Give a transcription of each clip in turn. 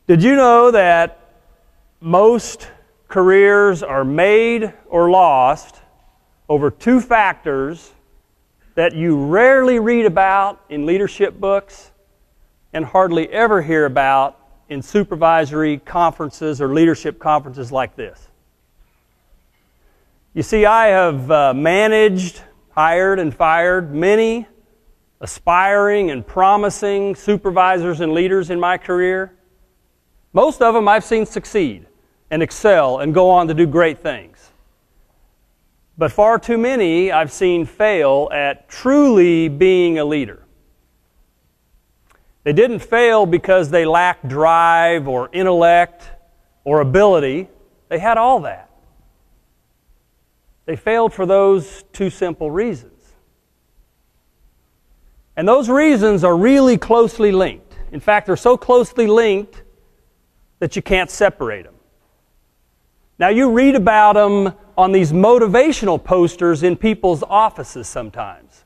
Did you know that most careers are made or lost over two factors that you rarely read about in leadership books and hardly ever hear about in supervisory conferences or leadership conferences like this? You see, I have managed, hired, and fired many aspiring and promising supervisors and leaders in my career. Most of them I've seen succeed and excel and go on to do great things. But far too many I've seen fail at truly being a leader. They didn't fail because they lacked drive or intellect or ability. They had all that. They failed for those two simple reasons. And those reasons are really closely linked. In fact, they're so closely linked that you can't separate them. Now, you read about them on these motivational posters in people's offices sometimes.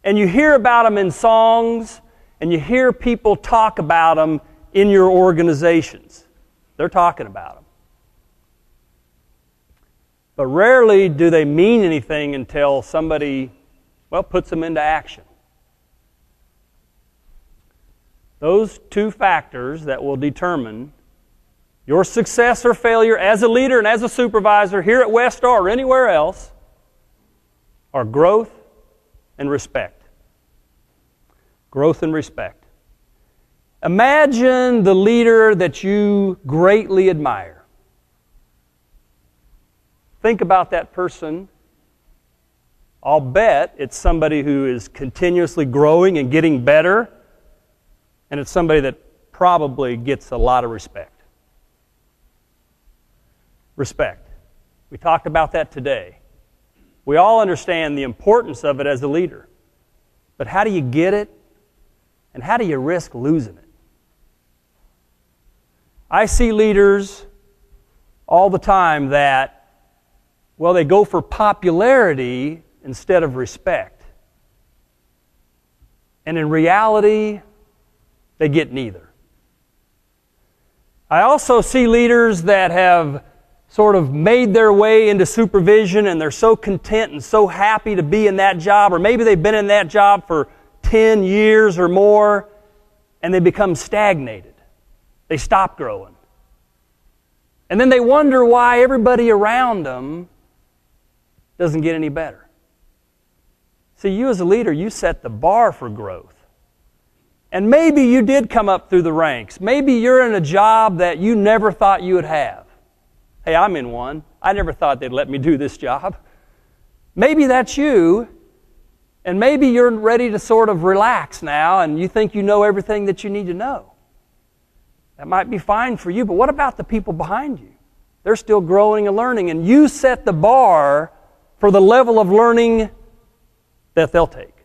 And you hear about them in songs, and you hear people talk about them in your organizations. They're talking about them. But rarely do they mean anything until somebody, puts them into action. Those two factors that will determine your success or failure as a leader and as a supervisor here at Westar or anywhere else are growth and respect. Growth and respect. Imagine the leader that you greatly admire. Think about that person. I'll bet it's somebody who is continuously growing and getting better, and it's somebody that probably gets a lot of respect. Respect. We talked about that today. We all understand the importance of it as a leader. But how do you get it? And how do you risk losing it? I see leaders all the time that, they go for popularity instead of respect. And in reality, they get neither. I also see leaders that have sort of made their way into supervision and they're so content and so happy to be in that job, or maybe they've been in that job for 10 years or more, and they become stagnated. They stop growing. And then they wonder why everybody around them doesn't get any better. See, you as a leader, you set the bar for growth. And maybe you did come up through the ranks. Maybe you're in a job that you never thought you would have. Hey, I'm in one. I never thought they'd let me do this job. Maybe that's you, and maybe you're ready to sort of relax now and you think you know everything that you need to know. That might be fine for you, but what about the people behind you? They're still growing and learning, and you set the bar for the level of learning that they'll take.